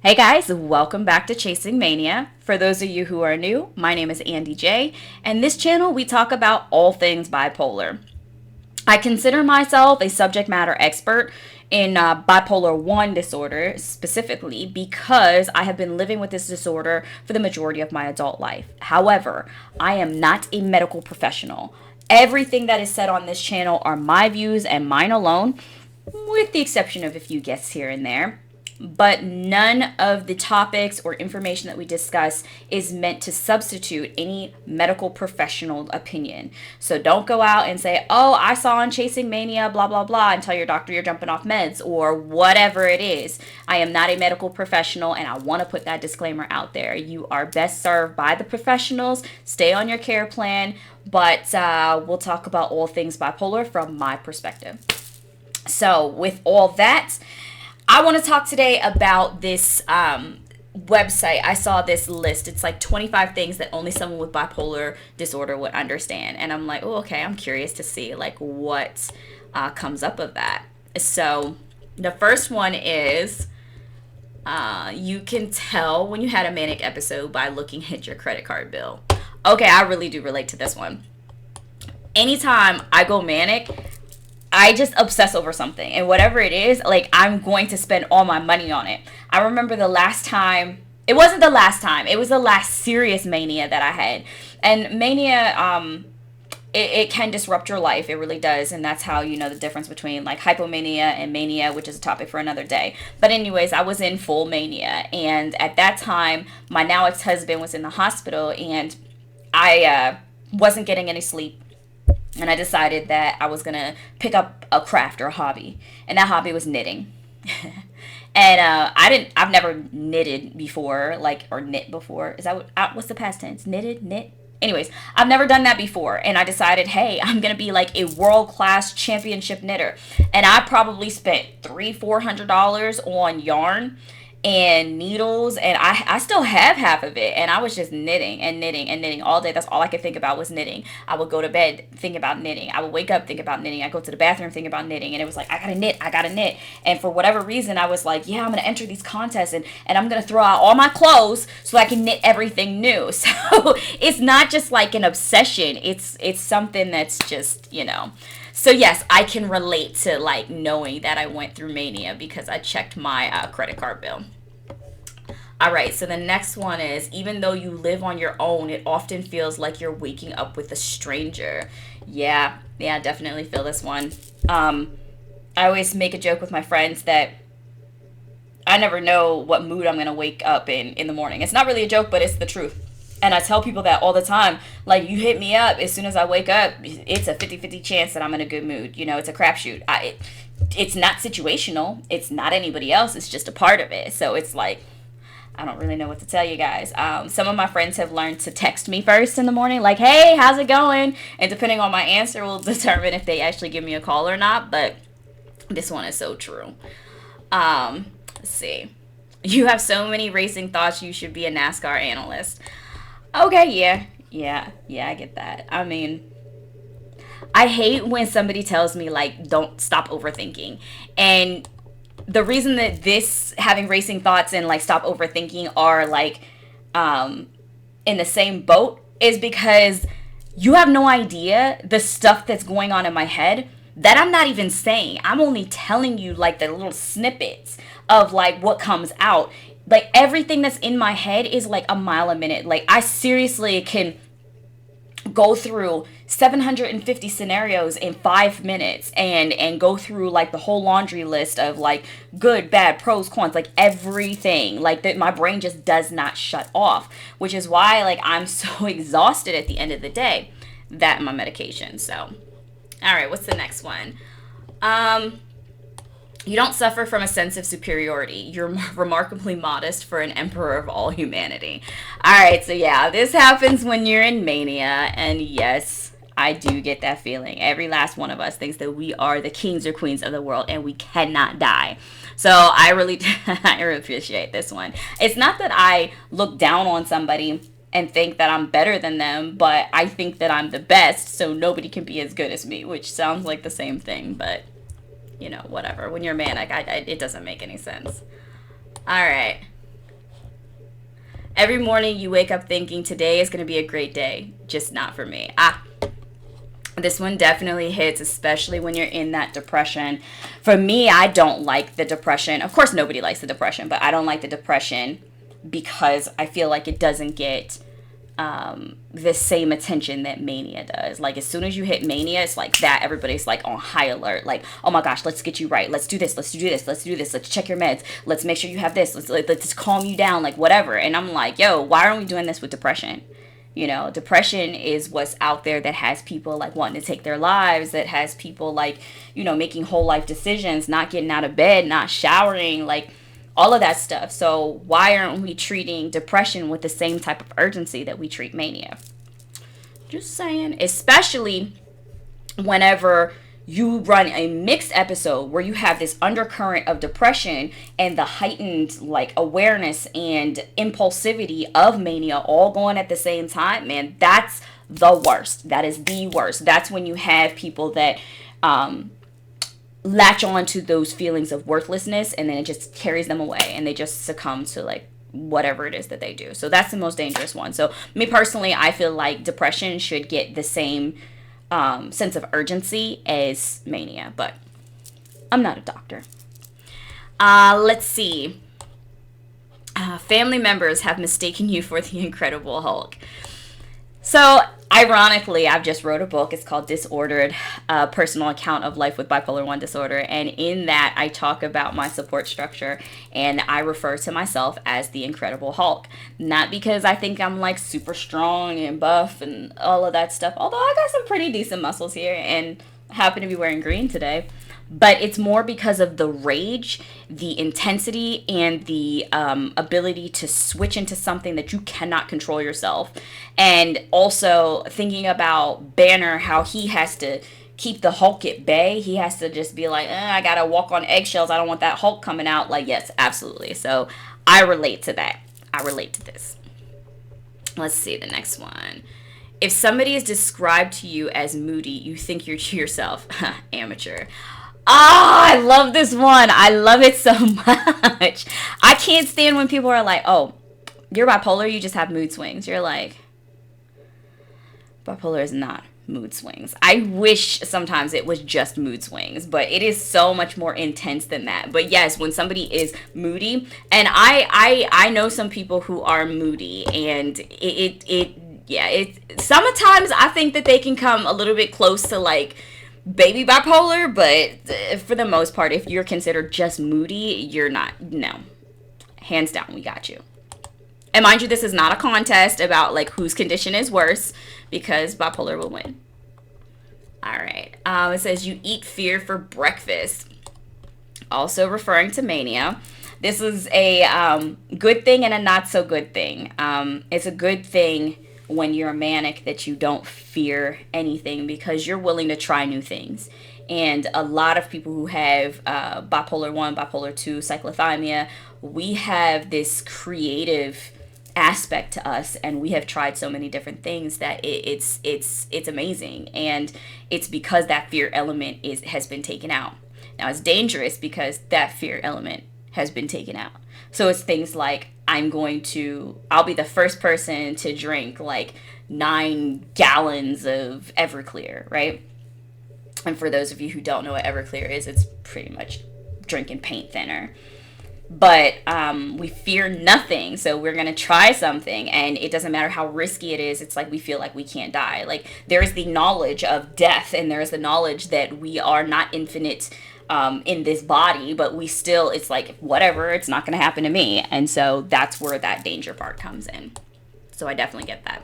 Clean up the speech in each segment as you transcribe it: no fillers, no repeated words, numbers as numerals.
Hey guys, welcome back to Chasing Mania. For those of you who are new, my name is Andy J, and this channel we talk about all things bipolar. I consider myself a subject matter expert in bipolar 1 disorder specifically because I have been living with this disorder for the majority of my adult life. However, I am not a medical professional. Everything that is said on this channel are my views and mine alone, with the exception of a few guests here and there. But none of the topics or information that we discuss is meant to substitute any medical professional opinion. So don't go out and say, oh, I saw on Chasing Mania, blah, blah, blah, and tell your doctor you're jumping off meds or whatever it is. I am not a medical professional, and I want to put that disclaimer out there. You are best served by the professionals. Stay on your care plan, but we'll talk about all things bipolar from my perspective. So with all that, I want to talk today about this website. I saw this list. It's like 25 things that only someone with bipolar disorder would understand. And I'm like, oh, okay, I'm curious to see like what comes up of that. So the first one is you can tell when you had a manic episode by looking at your credit card bill. Okay, I really do relate to this one. Anytime I go manic, I just obsess over something, and whatever it is, like, I'm going to spend all my money on it. I remember the last time, it wasn't the last time, it was the last serious mania that I had. And mania, it can disrupt your life, it really does, and that's how you know the difference between like hypomania and mania, which is a topic for another day. But anyways, I was in full mania, and at that time, my now ex-husband was in the hospital, and I wasn't getting any sleep. And I decided that I was going to pick up a craft or a hobby. And that hobby was knitting. And I've never knitted before, like, or knit before. Is that what's the past tense? Knitted, knit? Anyways, I've never done that before. And I decided, hey, I'm going to be like a world-class championship knitter. And I probably spent $400 on yarn and needles, and I still have half of it, and I was just knitting and knitting and knitting all day. That's all I could think about was knitting. I would go to bed, think about knitting. I would wake up, think about knitting. I go to the bathroom, think about knitting, and it was like, I gotta knit. And for whatever reason, I was like, yeah, I'm gonna enter these contests, and I'm gonna throw out all my clothes so I can knit everything new. So it's not just like an obsession. It's something that's just, you know. So yes, I can relate to like knowing that I went through mania because I checked my credit card bill. All right, so the next one is, even though you live on your own, it often feels like you're waking up with a stranger. Yeah, definitely feel this one. I always make a joke with my friends that I never know what mood I'm going to wake up in the morning. It's not really a joke, but it's the truth. And I tell people that all the time. Like, you hit me up, as soon as I wake up, it's a 50-50 chance that I'm in a good mood. You know, it's a crapshoot. It's not situational. It's not anybody else. It's just a part of it. So it's like, I don't really know what to tell you guys. Some of my friends have learned to text me first in the morning, like, hey, how's it going? And depending on my answer will determine if they actually give me a call or not. But this one is so true. Let's see. You have so many racing thoughts you should be a NASCAR analyst. Okay, yeah, I get that. I mean, I hate when somebody tells me, like, don't stop overthinking. And the reason that this having racing thoughts and like stop overthinking are like in the same boat is because you have no idea the stuff that's going on in my head that I'm not even saying. I'm only telling you like the little snippets of like what comes out. Like everything that's in my head is like a mile a minute. Like I seriously can go through 750 scenarios in 5 minutes and go through like the whole laundry list of like good, bad, pros, cons, like everything. Like that, my brain just does not shut off, which is why like I'm so exhausted at the end of the day. That and my medication. So, all right, what's the next one? You don't suffer from a sense of superiority. You're remarkably modest for an emperor of all humanity. All right, so yeah, this happens when you're in mania. And yes, I do get that feeling. Every last one of us thinks that we are the kings or queens of the world and we cannot die. So I really appreciate this one. It's not that I look down on somebody and think that I'm better than them, but I think that I'm the best, so nobody can be as good as me, which sounds like the same thing, but you know, whatever. When you're manic, it doesn't make any sense. All right. Every morning you wake up thinking today is going to be a great day. Just not for me. This one definitely hits, especially when you're in that depression. For me, I don't like the depression. Of course, nobody likes the depression, but I don't like the depression because I feel like it doesn't get the same attention that mania does. Like, as soon as you hit mania, it's like that. Everybody's like on high alert. Like, oh my gosh, let's get you right. Let's do this. Let's do this. Let's do this. Let's check your meds. Let's make sure you have this. Let's calm you down. Like, whatever. And I'm like, yo, why aren't we doing this with depression? You know, depression is what's out there that has people like wanting to take their lives, that has people like, you know, making whole life decisions, not getting out of bed, not showering, like all of that stuff. So why aren't we treating depression with the same type of urgency that we treat mania? Just saying. Especially whenever you run a mixed episode where you have this undercurrent of depression and the heightened like awareness and impulsivity of mania all going at the same time. Man, that's the worst. That is the worst. That's when you have people that latch on to those feelings of worthlessness, and then it just carries them away and they just succumb to like whatever it is that they do. So that's the most dangerous one. So me personally, I feel like depression should get the same sense of urgency as mania, but I'm not a doctor. Let's see. Family members have mistaken you for the Incredible Hulk. So, ironically, I've just wrote a book. It's called Disordered, Personal Account of Life with Bipolar 1 Disorder. And in that, I talk about my support structure. And I refer to myself as the Incredible Hulk. Not because I think I'm like super strong and buff and all of that stuff. Although I got some pretty decent muscles here and happen to be wearing green today. But it's more because of the rage, the intensity, and the ability to switch into something that you cannot control yourself. And also thinking about Banner, how he has to keep the Hulk at bay. He has to just be like, I gotta walk on eggshells. I don't want that Hulk coming out. Like, yes, absolutely. So I relate to that. I relate to this. Let's see the next one. If somebody is described to you as moody, you think you're to yourself, amateur. I love this one. I love it so much. I can't stand when people are like, oh, you're bipolar, you just have mood swings. You're like, bipolar is not mood swings. I wish sometimes it was just mood swings, but it is so much more intense than that. But yes, when somebody is moody, and I know some people who are moody, and sometimes I think that they can come a little bit close to like baby bipolar, but for the most part, if you're considered just moody, you're not. No, hands down, we got you. And mind you, this is not a contest about like whose condition is worse, because bipolar will win. All right. It says you eat fear for breakfast, also referring to mania. This is a good thing and a not so good thing. It's a good thing when you're manic that you don't fear anything, because you're willing to try new things. And a lot of people who have bipolar 1, bipolar 2, cyclothymia, we have this creative aspect to us, and we have tried so many different things that it's amazing. And it's because that fear element has been taken out. Now it's dangerous because that fear element has been taken out. So it's things like, I'll be the first person to drink like 9 gallons of Everclear, right? And for those of you who don't know what Everclear is, it's pretty much drinking paint thinner. But we fear nothing, so we're going to try something, and it doesn't matter how risky it is. It's like we feel like we can't die. Like, there is the knowledge of death, and there is the knowledge that we are not infinite in this body, but we still, it's like, whatever, it's not going to happen to me. And so that's where that danger part comes in. So I definitely get that.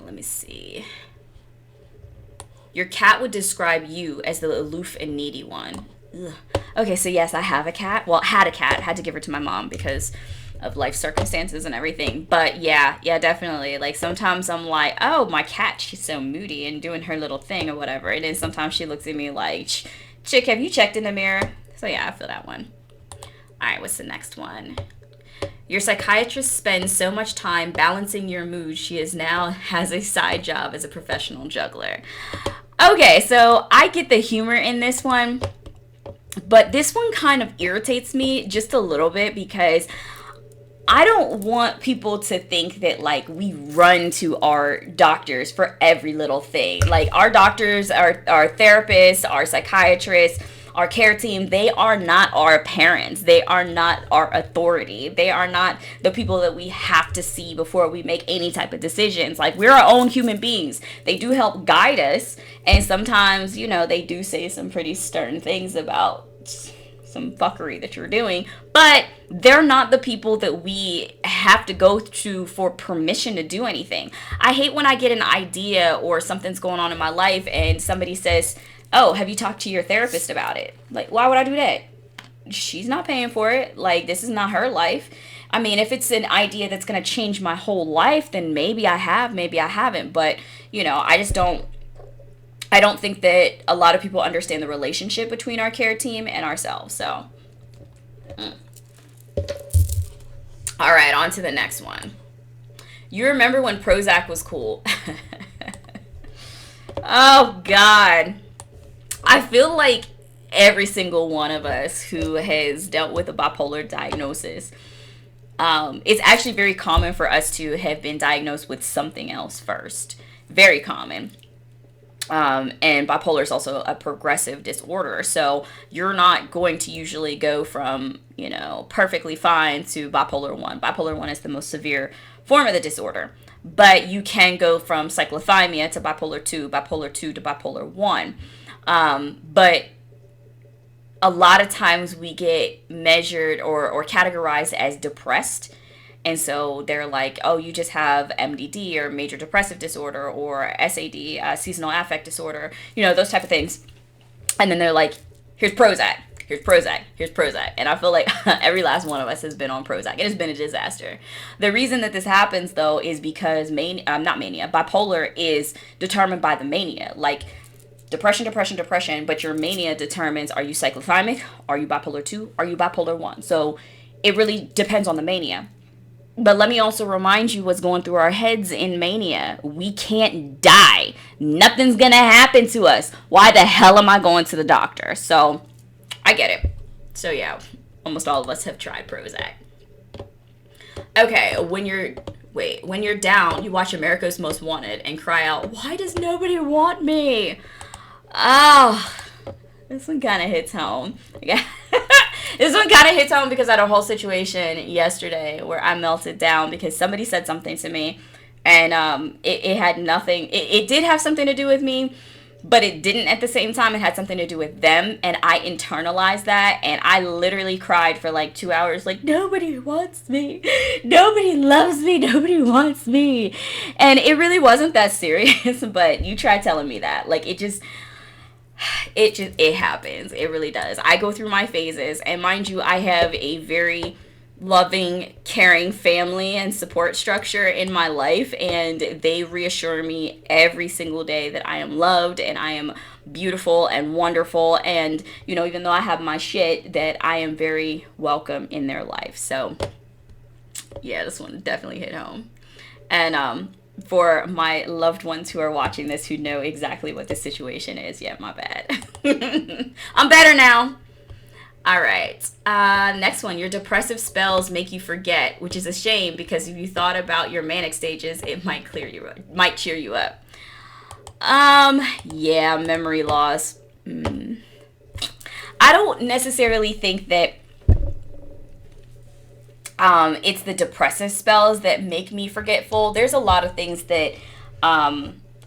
Let me see. Your cat would describe you as the aloof and needy one. Ugh. Okay, so yes, I have a cat. Well, had a cat. Had to give her to my mom because of life circumstances and everything. But yeah, definitely. Like, sometimes I'm like, oh, my cat, she's so moody and doing her little thing or whatever. And then sometimes she looks at me like, chick, have you checked in the mirror? So yeah, I feel that one. All right, what's the next one? Your psychiatrist spends so much time balancing your mood, she has a side job as a professional juggler. Okay, so I get the humor in this one, but this one kind of irritates me just a little bit, because I don't want people to think that like we run to our doctors for every little thing. Like our doctors, our therapists, our psychiatrists, our care team, they are not our parents. They are not our authority. They are not the people that we have to see before we make any type of decisions. Like we're our own human beings. They do help guide us, and sometimes, you know, they do say some pretty stern things about some fuckery that you're doing, but they're not the people that we have to go to for permission to do anything. I hate when I get an idea or something's going on in my life and somebody says, "Oh, have you talked to your therapist about it?" Like, why would I do that? She's not paying for it. Like, this is not her life. I mean, if it's an idea that's going to change my whole life, then maybe I have, maybe I haven't. But, you know, I don't think that a lot of people understand the relationship between our care team and ourselves. So, all right, on to the next one. You remember when Prozac was cool? Oh, God. I feel like every single one of us who has dealt with a bipolar diagnosis, it's actually very common for us to have been diagnosed with something else first. Very common. And bipolar is also a progressive disorder. So you're not going to usually go from, you know, perfectly fine to bipolar 1. Bipolar 1 is the most severe form of the disorder. But you can go from cyclothymia to bipolar 2 to bipolar 1. But a lot of times we get measured or categorized as depressed. And so they're like, oh, you just have MDD or major depressive disorder or SAD, seasonal affect disorder, you know, those type of things. And then they're like, here's Prozac, here's Prozac, here's Prozac. And I feel like every last one of us has been on Prozac. It has been a disaster. The reason that this happens, though, is because bipolar is determined by the mania. Like, depression, but your mania determines, are you cyclothymic? Are you bipolar 2? Are you bipolar 1? So it really depends on the mania. But let me also remind you what's going through our heads in mania. We can't die. Nothing's going to happen to us. Why the hell am I going to the doctor? So I get it. So yeah, almost all of us have tried Prozac. Okay, when you're down, you watch America's Most Wanted and cry out, why does nobody want me? Oh, this one kind of hits home. This one kind of hits home because I had a whole situation yesterday where I melted down because somebody said something to me, and it had nothing. It did have something to do with me, but it didn't at the same time. It had something to do with them, and I internalized that, and I literally cried for like 2 hours, like, nobody wants me, nobody loves me, nobody wants me. And it really wasn't that serious, but you try telling me that. Like, it happens. It really does. I go through my phases, and mind you, I have a very loving, caring family and support structure in my life, and they reassure me every single day that I am loved and I am beautiful and wonderful, and, you know, even though I have my shit, that I am very welcome in their life. So yeah, this one definitely hit home. And for my loved ones who are watching this who know exactly what the situation is, yeah, my bad. I'm better now. All right. Next one. Your depressive spells make you forget, which is a shame because if you thought about your manic stages, it might cheer you up. Yeah, memory loss. I don't necessarily think that it's the depressive spells that make me forgetful. There's a lot of things that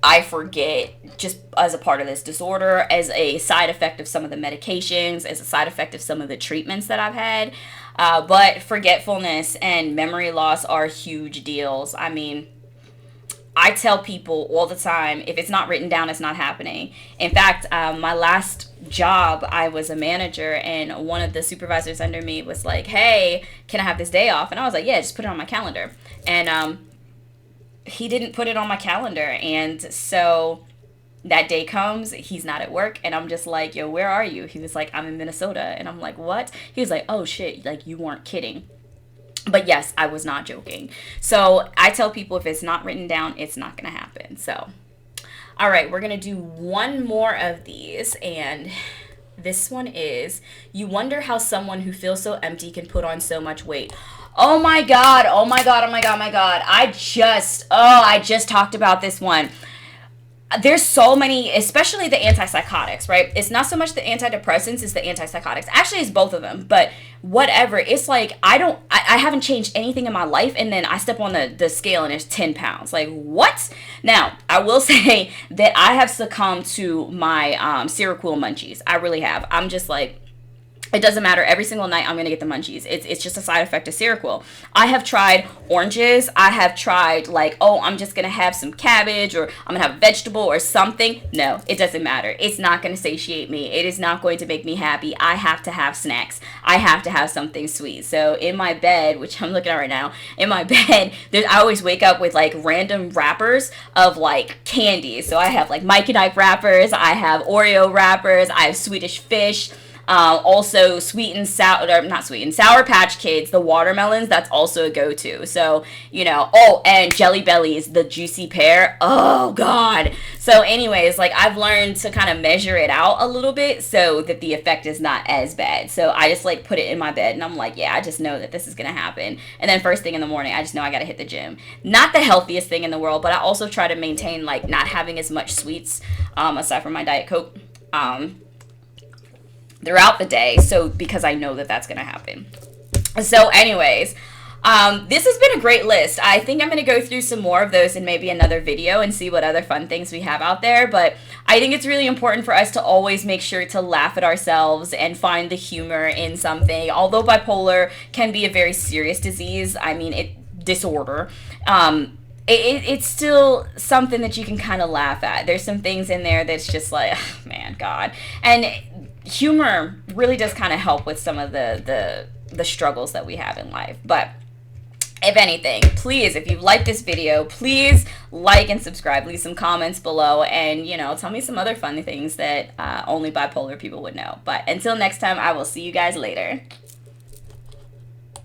I forget just as a part of this disorder, as a side effect of some of the medications, as a side effect of some of the treatments that I've had. But forgetfulness and memory loss are huge deals. I mean, I tell people all the time, if it's not written down, it's not happening. In fact, my last job, I was a manager, and one of the supervisors under me was like, hey, can I have this day off? And I was like, yeah, just put it on my calendar. And he didn't put it on my calendar, and so that day comes, he's not at work, and I'm just like, yo, where are you? He was like, I'm in Minnesota. And I'm like, what? He was like, oh shit, like, you weren't kidding. But yes, I was not joking. So I tell people, if it's not written down, it's not gonna happen. So all right, we're gonna do one more of these, and This one is, you wonder how someone who feels so empty can put on so much weight. Oh my God. Oh my God. Oh my God. Oh my God. I just talked about this one. There's so many, especially the antipsychotics, right? It's not so much the antidepressants, it's the antipsychotics. Actually, it's both of them, but whatever. It's like, I haven't changed anything in my life, and then I step on the scale and it's 10 pounds. Like, what? Now, I will say that I have succumbed to my Seroquel munchies. I really have. I'm just like, it doesn't matter. Every single night I'm going to get the munchies. It's just a side effect of Seroquel. I have tried oranges. I have tried like, oh, I'm just going to have some cabbage, or I'm going to have a vegetable or something. No, it doesn't matter. It's not going to satiate me. It is not going to make me happy. I have to have snacks. I have to have something sweet. So in my bed, which I'm looking at right now, in my bed, I always wake up with like random wrappers of like candy. So I have like Mike and Ike wrappers. I have Oreo wrappers. I have Swedish Fish. Also sweet and sour, or not sweet and Sour Patch Kids, the watermelons, that's also a go-to. So, oh, and Jelly Bellies, the juicy pear. Oh God. So anyways, like I've learned to kind of measure it out a little bit so that the effect is not as bad. So I just like put it in my bed and I'm like, yeah, I just know that this is going to happen. And then first thing in the morning, I just know I got to hit the gym. Not the healthiest thing in the world, but I also try to maintain like not having as much sweets, aside from my Diet Coke, throughout the day, so because I know that that's going to happen. So anyways, this has been a great list. I think I'm going to go through some more of those in maybe another video and see what other fun things we have out there, but I think it's really important for us to always make sure to laugh at ourselves and find the humor in something. Although bipolar can be a very serious disease, disorder, it's still something that you can kind of laugh at. There's some things in there that's just like, oh, man, God. And humor really does kind of help with some of the struggles that we have in life. But if anything, please, if you like this video, please like and subscribe. Leave some comments below, and tell me some other funny things that only bipolar people would know. But until next time, I will see you guys later.